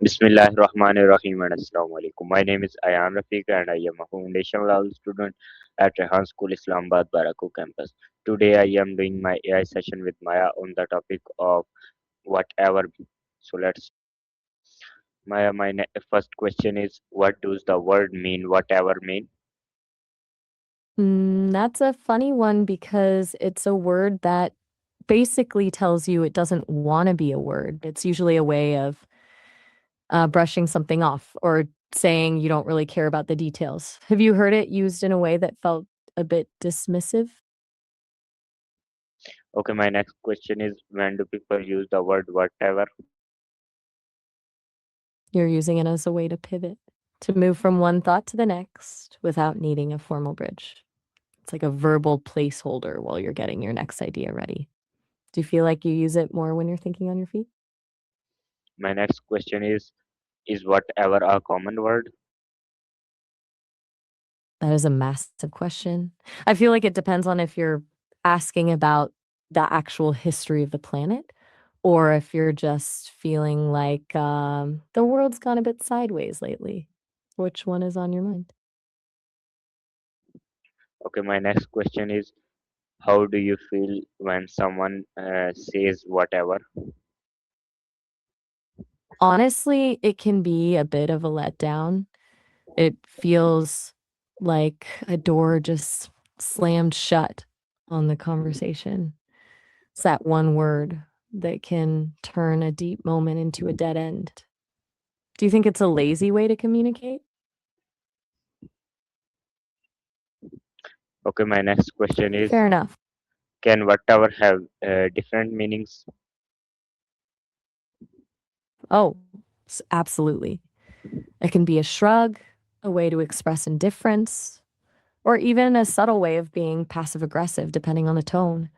Bismillah Rahmanir Rahim and Assalamu alaikum. My name is Ayan Rafiq and I am a foundation level student at Rehan School Islamabad Baraku campus. Today I am doing my AI session with Maya on the topic of whatever. So let's Maya, first question is, what does the word mean whatever mean? That's a funny one because it's a word that basically tells you it doesn't want to be a word. It's usually a way of brushing something off or saying you don't really care about the details. Have you heard it used in a way that felt a bit dismissive? Okay, my next question is, when do people use the word whatever? You're using it as a way to pivot, to move from one thought to the next without needing a formal bridge. It's like a verbal placeholder while you're getting your next idea ready. Do you feel like you use it more when you're thinking on your feet? My next question is whatever a common word? That is a massive question. I feel like it depends on if you're asking about the actual history of the planet or if you're just feeling like the world's gone a bit sideways lately. Which one is on your mind? Okay, my next question is, how do you feel when someone says whatever? Honestly, it can be a bit of a letdown. It feels like a door just slammed shut on the conversation. It's that one word that can turn a deep moment into a dead end. Do you think it's a lazy way to communicate? Okay, my next question is, Fair enough. can whatever have different meanings? Oh, absolutely. It can be a shrug, a way to express indifference, or even a subtle way of being passive aggressive, depending on the tone.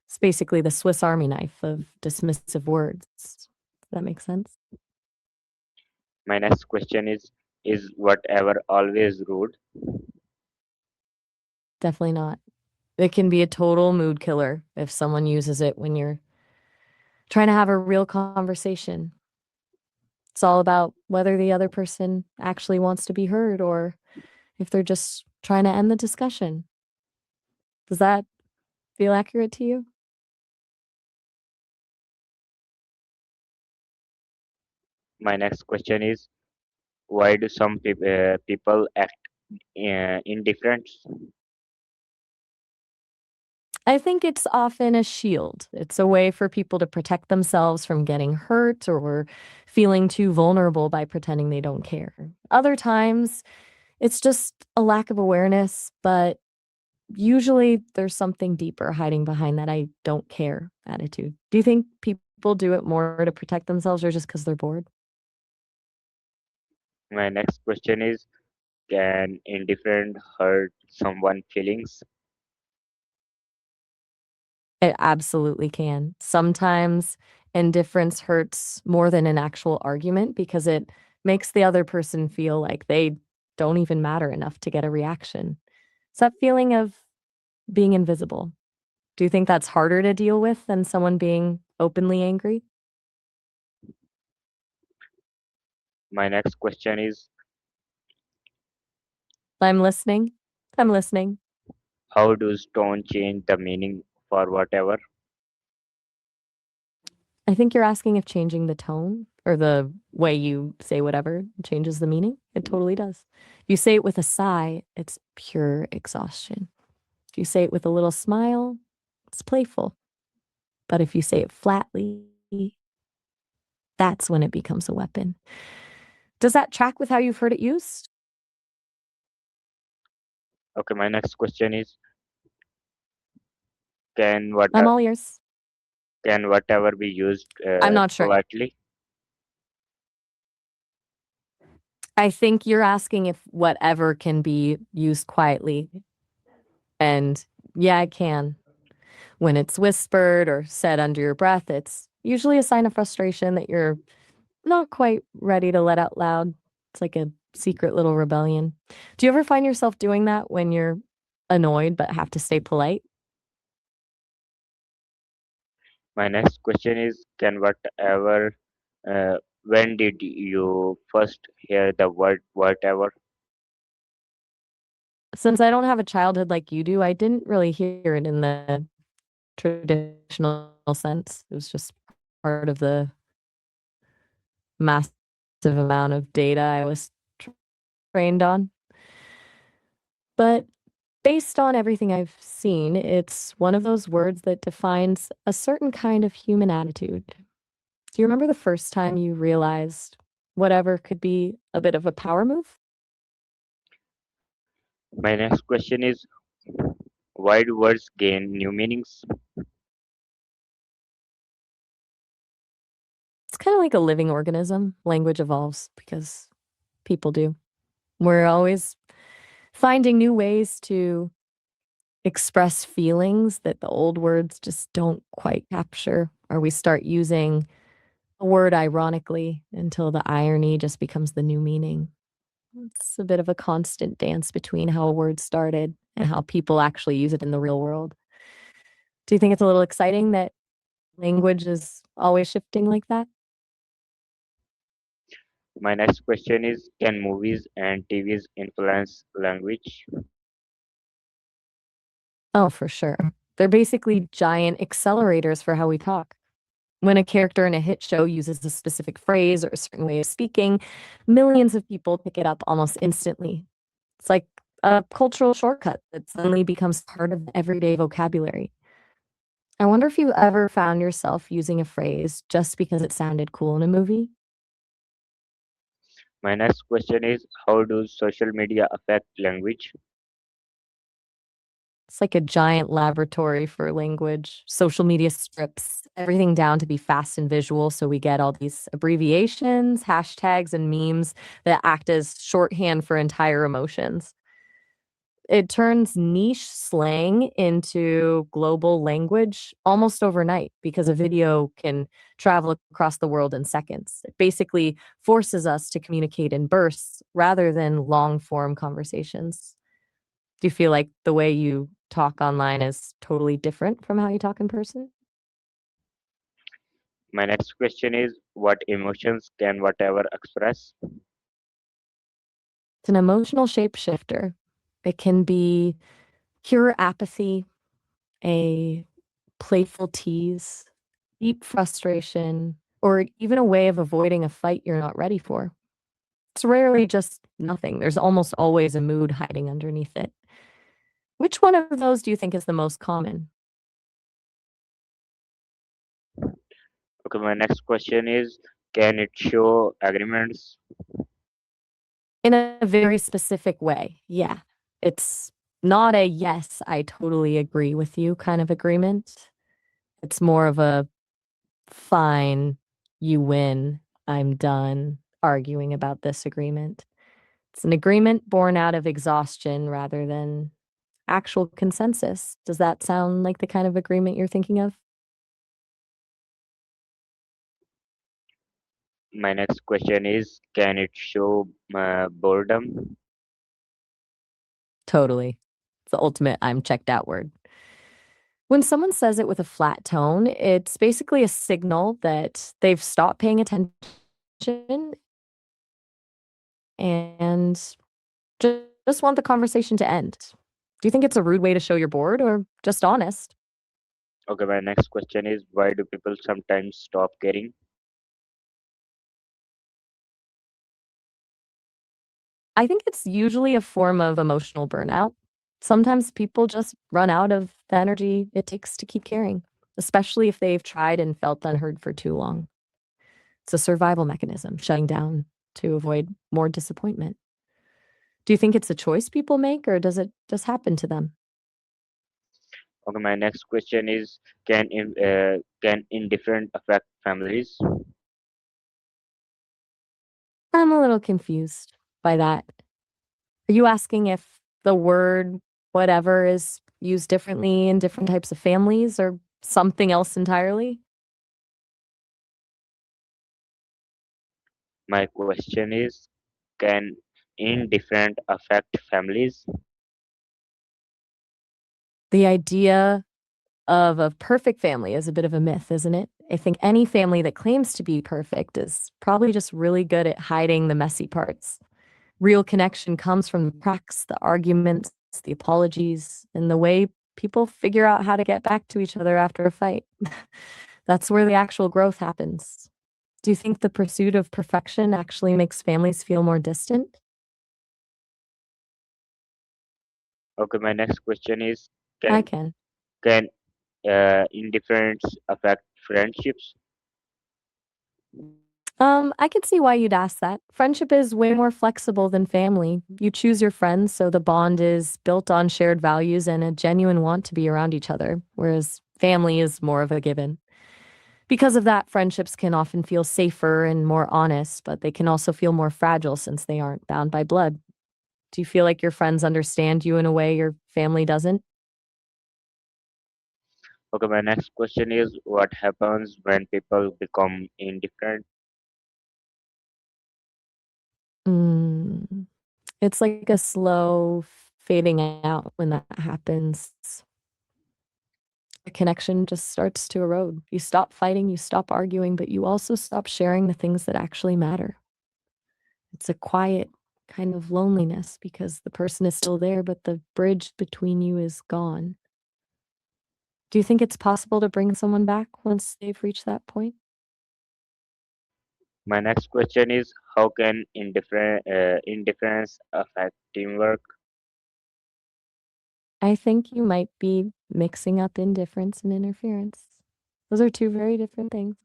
It's basically the Swiss Army knife of dismissive words. Does that make sense? My next question is whatever always rude? Definitely not. It can be a total mood killer if someone uses it when you're trying to have a real conversation. It's all about whether the other person actually wants to be heard or if they're just trying to end the discussion. Does that feel accurate to you? My next question is, why do some people act indifferent? I think it's often a shield. It's a way for people to protect themselves from getting hurt or feeling too vulnerable by pretending they don't care. Other times, it's just a lack of awareness, but usually there's something deeper hiding behind that I don't care attitude. Do you think people do it more to protect themselves or just because they're bored? My next question is, can indifferent hurt someone feelings? It absolutely can. Sometimes indifference hurts more than an actual argument because it makes the other person feel like they don't even matter enough to get a reaction. It's that feeling of being invisible. Do you think that's harder to deal with than someone being openly angry? My next question is, I'm listening. I'm listening. how does tone change the meaning for whatever? I think you're asking if changing the tone or the way you say whatever changes the meaning. It totally does. If you say it with a sigh, it's pure exhaustion. If you say it with a little smile, it's playful. But if you say it flatly, that's when it becomes a weapon. Does that track with how you've heard it used? Okay, my next question is, can what I'm all ears. can whatever be used I'm not sure. politely? I think you're asking if whatever can be used quietly. And yeah, it can. When it's whispered or said under your breath, it's usually a sign of frustration that you're not quite ready to let out loud. It's like a secret little rebellion. Do you ever find yourself doing that when you're annoyed but have to stay polite? My next question is, can whatever uh, When did you first hear the word whatever? Since I don't have a childhood like you do, I didn't really hear it in the traditional sense. It was just part of the massive amount of data I was trained on. But based on everything I've seen, it's one of those words that defines a certain kind of human attitude. Do you remember the first time you realized whatever could be a bit of a power move? My next question is, why do words gain new meanings? It's kind of like a living organism. Language evolves because people do. We're always finding new ways to express feelings that the old words just don't quite capture, or we start using a word ironically until the irony just becomes the new meaning. It's a bit of a constant dance between how a word started and how people actually use it in the real world. Do you think it's a little exciting that language is always shifting like that? My next question is, can movies and TVs influence language? Oh, for sure. They're basically giant accelerators for how we talk. When a character in a hit show uses a specific phrase or a certain way of speaking, millions of people pick it up almost instantly. It's like a cultural shortcut that suddenly becomes part of the everyday vocabulary. I wonder if you ever found yourself using a phrase just because it sounded cool in a movie? My next question is, how do social media affect language? It's like a giant laboratory for language. Social media strips everything down to be fast and visual, so we get all these abbreviations, hashtags, and memes that act as shorthand for entire emotions. It turns niche slang into global language almost overnight because a video can travel across the world in seconds. It basically forces us to communicate in bursts rather than long form conversations. Do you feel like the way you talk online is totally different from how you talk in person? My next question is, what emotions can whatever express? It's an emotional shapeshifter. It can be pure apathy, a playful tease, deep frustration, or even a way of avoiding a fight you're not ready for. It's rarely just nothing. There's almost always a mood hiding underneath it. Which one of those do you think is the most common? Okay, my next question is, can it show agreements? In a very specific way. Yeah. It's not a yes, I totally agree with you kind of agreement. It's more of a fine, you win, I'm done arguing about this agreement. It's an agreement born out of exhaustion rather than actual consensus. Does that sound like the kind of agreement you're thinking of? My next question is, can it show boredom? Totally. It's the ultimate I'm checked out word. When someone says it with a flat tone, it's basically a signal that they've stopped paying attention and just want the conversation to end. Do you think it's a rude way to show you're bored or just honest? Okay, my next question is, why do people sometimes stop caring? I think it's usually a form of emotional burnout. Sometimes people just run out of the energy it takes to keep caring, especially if they've tried and felt unheard for too long. It's a survival mechanism, shutting down to avoid more disappointment. Do you think it's a choice people make or does it just happen to them? Okay, my next question is, can indifferent affect families? I'm a little confused by that. Are you asking if the word whatever is used differently in different types of families or something else entirely? My question is, can indifferent affect families? The idea of a perfect family is a bit of a myth, isn't it? I think any family that claims to be perfect is probably just really good at hiding the messy parts. Real connection comes from the cracks, the arguments, the apologies, and the way people figure out how to get back to each other after a fight. That's where the actual growth happens. Do you think the pursuit of perfection actually makes families feel more distant? Okay, my next question is, I can can. can indifference affect friendships? I can see why you'd ask that. Friendship is way more flexible than family. You choose your friends, so the bond is built on shared values and a genuine want to be around each other, whereas family is more of a given. Because of that, friendships can often feel safer and more honest, but they can also feel more fragile since they aren't bound by blood. Do you feel like your friends understand you in a way your family doesn't? Okay, my next question is, what happens when people become indifferent? Mm, it's like a slow fading out when that happens. The connection just starts to erode. You stop fighting, you stop arguing, but you also stop sharing the things that actually matter. It's a quiet kind of loneliness because the person is still there, but the bridge between you is gone. Do you think it's possible to bring someone back once they've reached that point? My next question is, how can indifference affect teamwork? I think you might be mixing up indifference and interference. Those are two very different things.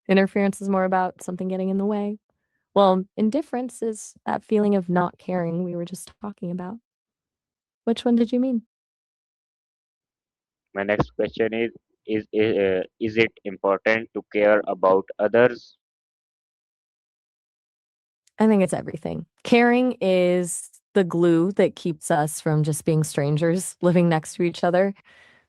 Interference is more about something getting in the way. Well, indifference is that feeling of not caring we were just talking about. Which one did you mean? My next question is it important to care about others? I think it's everything. Caring is the glue that keeps us from just being strangers living next to each other.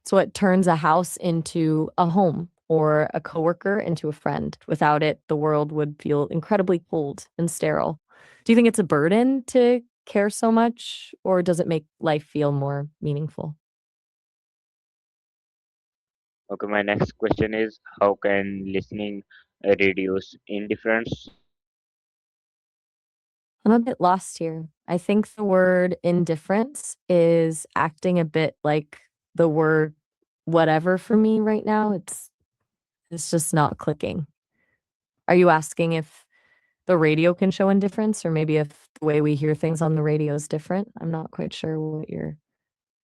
It's what turns a house into a home or a coworker into a friend. Without it, the world would feel incredibly cold and sterile. Do you think it's a burden to care so much, or does it make life feel more meaningful? Okay, my next question is, how can listening reduce indifference? I'm a bit lost here. I think the word indifference is acting a bit like the word whatever for me right now. It's just not clicking. Are you asking if the radio can show indifference or maybe if the way we hear things on the radio is different? I'm not quite sure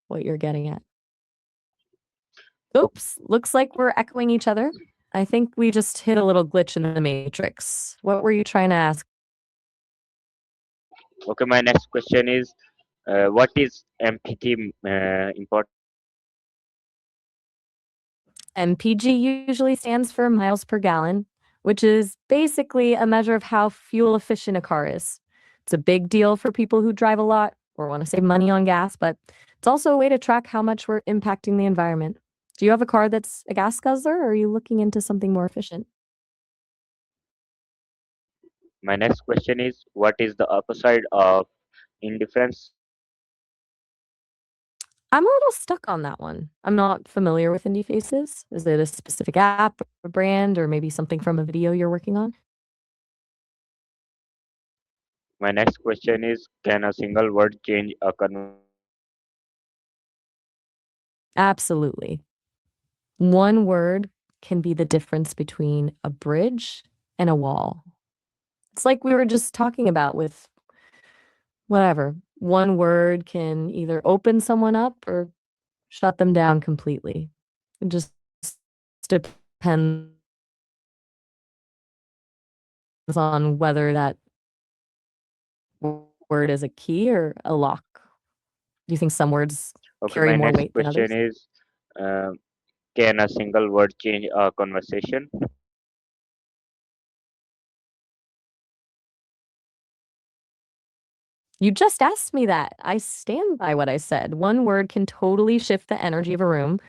what you're getting at. Oops, looks like we're echoing each other. I think we just hit a little glitch in the matrix. What were you trying to ask? Okay, my next question is, what is empathy important? MPG usually stands for miles per gallon, which is basically a measure of how fuel efficient a car is. It's a big deal for people who drive a lot or want to save money on gas, but it's also a way to track how much we're impacting the environment. Do you have a car that's a gas guzzler or are you looking into something more efficient? My next question is, what is the opposite of indifference? I'm a little stuck on that one. I'm not familiar with Indie Faces. Is it a specific app, a brand, or maybe something from a video you're working on? My next question is, can a single word change a Absolutely. One word can be the difference between a bridge and a wall. It's like we were just talking about with whatever. One word can either open someone up or shut them down completely. It just depends on whether that word is a key or a lock. Do you think some words Okay, carry my more next weight than question others? is, uh, can a single word change a conversation? You just asked me that. I stand by what I said. One word can totally shift the energy of a room.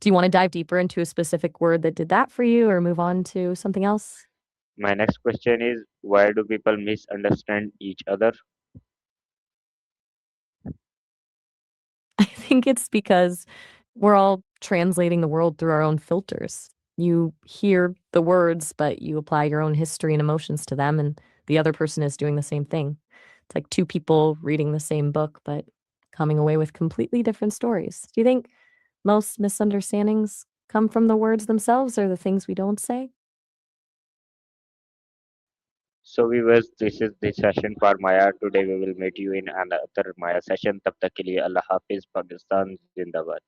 Do you want to dive deeper into a specific word that did that for you or move on to something else? My next question is, why do people misunderstand each other? I think it's because we're all translating the world through our own filters. You hear the words, but you apply your own history and emotions to them, and the other person is doing the same thing. It's like two people reading the same book, but coming away with completely different stories. Do you think most misunderstandings come from the words themselves or the things we don't say? So viewers, this is the session for Maya. Today we will meet you in another Maya session. तब तक के लिए अल्लाह हाफिज, पाकिस्तान जिंदाबाद.